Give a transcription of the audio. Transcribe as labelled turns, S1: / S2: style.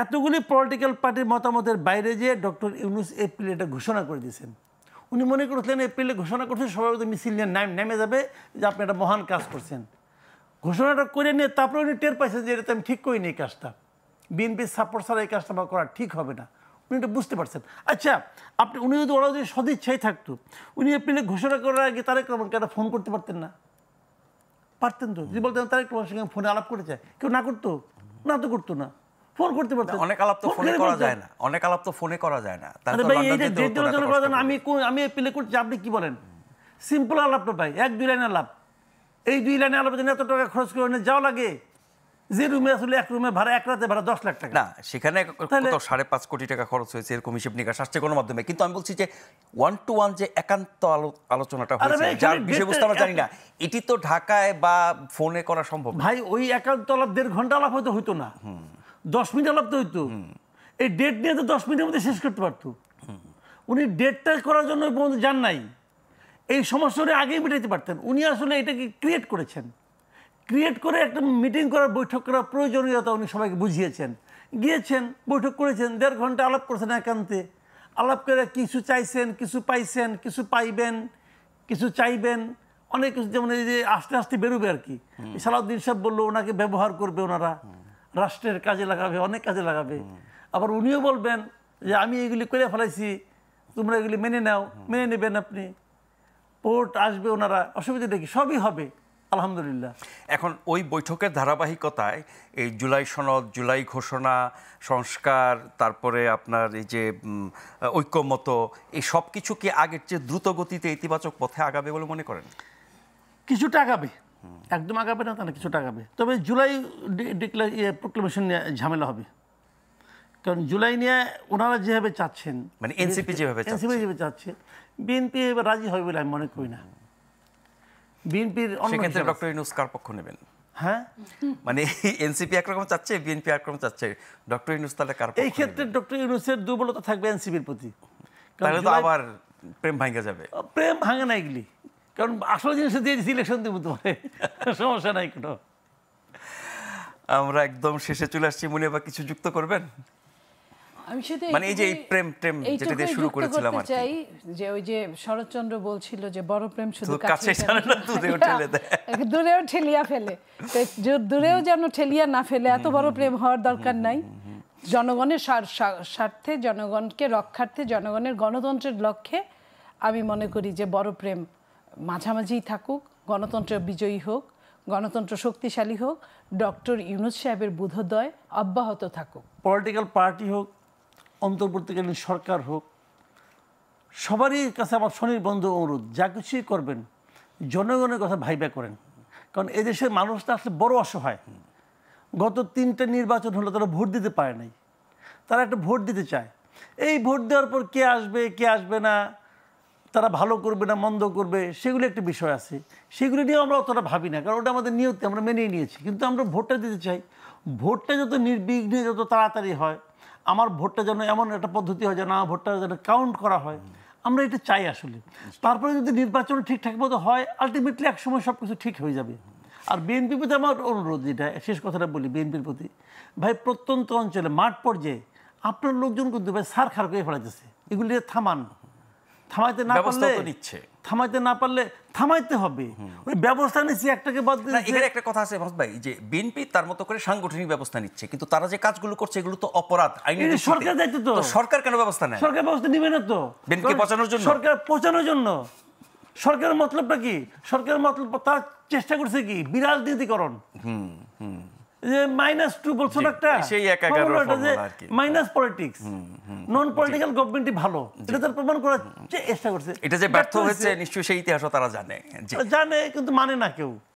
S1: এতগুলি পলিটিক্যাল পার্টির মতামতের বাইরে যে ডক্টর ইউনূস এপ্রিলে এটা ঘোষণা করে দিয়েছেন। উনি মনে করছিলেন এপ্রিলে ঘোষণা করছেন সবাই মিছিল নিয়ে নেমে যাবে যে আপনি একটা মহান কাজ করছেন। ঘোষণাটা করে নিয়ে তারপরে উনি টের পাইছেন যে এটা আমি ঠিক করিনি এই কাজটা, বিএনপির সাপোর্ট ছাড়া এই কাজটা আমার করা ঠিক হবে না, উনি এটা বুঝতে পারছেন। আচ্ছা উনি যদি ওরা যদি সদিচ্ছাই থাকতো, উনি এপ্রিলে ঘোষণা করার আগে তারেক রহমানকে একটা ফোন করতে পারতেন না? পারতেন তো। যদি বলতেন তারেক রহমানের সঙ্গে ফোনে আলাপ করে যায়, কেউ না করতো? না তো করতো না, ফোন করতে পারতেন।
S2: অনেক আলাপ তো ফোনে করা যায় না, অনেক আলাপ তো ফোনে করা যায় না। আমি এপ্রিলে করছি, আপনি কি বলেন? সিম্পল আলাপ তো ভাই, 1-2 লাইন আলাপ। এই 2 লাইনে আলাপ এত টাকা খরচ করে যাওয়া লাগে? যে রুমে আসলে এক রুমে ভাড়া, এক রাতে ভাড়া 10 লাখ টাকা। না, সেখানে 5.5 কোটি টাকা খরচ হয়েছে, এরকম হিসেব নিকাশ আসছে কোনো মাধ্যমে। কিন্তু আমি বলছি যে 1-to-1 যে একান্ত আলোচনাটা হয়েছে, যার বিষয়বস্তু আমরা জানি না, এটি তো ঢাকায় বা ফোনে করা সম্ভব
S1: ভাই। ওই একান্ত আলাপ 1.5 ঘন্টা আলাপ হয়তো না, 10 মিনিট আলাপ তো হইতো। এই ডেট নিয়ে তো 10 মিনিটের মধ্যে শেষ করতে পারতো। উনি ডেটটা করার জন্য যান নাই, এই সমস্যাটা আগেই মিটাইতে পারতেন। উনি আসলে এটাকে ক্রিয়েট করেছেন, ক্রিয়েট করে একটা মিটিং করার, বৈঠক করার প্রয়োজনীয়তা উনি সবাইকে বুঝিয়েছেন। গিয়েছেন, বৈঠক করেছেন, 1.5 ঘন্টা আলাপ করেছেন একান্তে। আলাপ করে কিছু চাইছেন, কিছু পাইছেন, কিছু পাইবেন, কিছু চাইবেন, অনেক কিছু। যেমন এই যে আস্তে আস্তে বেরোবে আর কি। সালাউদ্দিন সাহেব বললো ওনাকে ব্যবহার করবে, ওনারা রাষ্ট্রের কাজে লাগাবে, অনেক কাজে লাগাবে। আবার উনিও বলবেন যে আমি এগুলি করে ফেলাইছি, তোমরা এগুলি মেনে নাও, মেনে নেবেন আপনি। পোর্ট আসবে, ওনারা, অসুবিধা দেখি সবই হবে আলহামদুলিল্লাহ।
S2: এখন ওই বৈঠকের ধারাবাহিকতায় এই জুলাই সনদ, জুলাই ঘোষণা, সংস্কার, তারপরে আপনার এই যে ঐক্যমত, এই সব কিছু কি আগের চেয়ে দ্রুত গতিতে ইতিবাচক পথে আগাবে বলে মনে করেন?
S1: কিছুটা আগাবে, একদম আগাবে না তা না, কিছুটা আগাবে। তবে জুলাই প্রোক্লেমেশন নিয়ে ঝামেলা হবে, কারণ জুলাই নিয়ে ওনারা যেভাবে চাচ্ছেন,
S2: মানে এনসিপি যেভাবে
S1: চাচ্ছে, বিএনপি এবার রাজি হবে বলে আমি মনে করি না। বিএনপির
S2: সেক্ষেত্রে ডক্টর ইউনূস কার পক্ষ নেবেন?
S1: হ্যাঁ,
S2: মানে এনসিপি একরকম চাচ্ছে, বিএনপি একরকম চাচ্ছে, ডক্টর ইউনূস তাহলে কার পক্ষ?
S1: এই ক্ষেত্রে ডক্টর ইউনূসের দুর্বলতা থাকবে এনসিপির প্রতি।
S2: তাহলে তো আবার প্রেম ভাঙা যাবে।
S1: প্রেম ভাঙে না এগুলি, কারণ আসল জিনিস দিয়ে ইলেকশন দিব, তোমার সমস্যা নাই কোনো।
S2: আমরা একদম শেষে চলে আসছি, মনে বা কিছু যুক্ত করবেন?
S3: আমি সেটা
S2: মানে এই যে প্রেম যেটা দিয়ে শুরু করেছিলাম আর
S3: চাই, যে ওই যে শরৎচন্দ্র বলছিল যে বড় প্রেম শুধু
S2: কাছে টানে না, দূরেও ঠেলে দেয়,
S3: দূরেও ঠেলিয়া ফেলে। দূরেও যেন ঠেলিয়া না ফেলে, এত বড় প্রেম হওয়ার দরকার নাই। জনগণের স্বার্থে, জনগণকে রক্ষার্থে, জনগণের গণতন্ত্রের লক্ষ্যে আমি মনে করি যে বড় প্রেম মাঝামাঝিই থাকুক, গণতন্ত্র বিজয়ী হোক, গণতন্ত্র শক্তিশালী হোক, ডক্টর ইউনূস সাহেবের বোধোদয় অব্যাহত থাকুক।
S1: পলিটিক্যাল পার্টি হোক, অন্তর্বর্তীকালীন সরকার হোক, সবারই কাছে আমার স্বনির্বন্ধ অনুরোধ, যা কিছুই করবেন জনগণের কথা ভাইবা করেন। কারণ এদেশের মানুষটা আসলে বড় অসহায়। গত 3টা নির্বাচন হলো, তারা ভোট দিতে পারে নাই, তারা একটা ভোট দিতে চায়। এই ভোট দেওয়ার পর কে আসবে কে আসবে না, তারা ভালো করবে না মন্দ করবে, সেগুলো একটা বিষয় আছে। সেগুলো নিয়েও আমরা অতটা ভাবি না, কারণ ওটা আমাদের নিয়তে আমরা মেনেই নিয়েছি। কিন্তু আমরা ভোটটা দিতে চাই, ভোটটা যত নির্বিঘ্নে, যত তাড়াতাড়ি হয়, আমার ভোটটা যেন এমন একটা পদ্ধতি হয় যেন আমার ভোটটা যেন কাউন্ট করা হয়, আমরা এটা চাই আসলে। তারপরে যদি নির্বাচন ঠিকঠাক মতো হয়, আলটিমেটলি একসময় সব কিছু ঠিক হয়ে যাবে। আর বিএনপির প্রতি আমার অনুরোধ, যেটা শেষ কথাটা বলি বিএনপির প্রতি, ভাই প্রত্যন্ত অঞ্চলে মাঠ পর্যায়ে আপনার লোকজন কিন্তু ভাই সার খার করে ফেলাইতেছে, এগুলি থামান। থামাইতে না পারলে থামাইতে হবে। ওই ব্যবস্থা নিচ্ছে, একটাকে বাদ দিয়ে।
S2: এখানে একটা কথা আছে ভাই, যে বিএনপি তার মতো করে সাংগঠনিক ব্যবস্থা নিচ্ছে, কিন্তু তারা যে কাজগুলো করছে এগুলো তো অপরাধ, আইনের
S1: সরকার দায়িত্ব। তো
S2: সরকার কেন ব্যবস্থা নেয়?
S1: সরকার ব্যবস্থা নিবে না তো,
S2: বিএনপি পচানোর জন্য।
S1: সরকার পচানোর জন্য। সরকারের মতলবটা কি? সরকারের মতলব, তার চেষ্টা করছে কি বিরাজনীতিকরণ। যে -2 বলছো একটা,
S2: সেই 1-11
S1: মাইনাস পলিটিক্স, নন পলিটিক্যাল গভর্নমেন্টই ভালো, এটা তার প্রমাণ করার চেষ্টা করছে।
S2: এটা যে ব্যর্থ হয়েছে নিশ্চয়ই সেই ইতিহাসও তারা জানে,
S1: কিন্তু মানে না কেউ।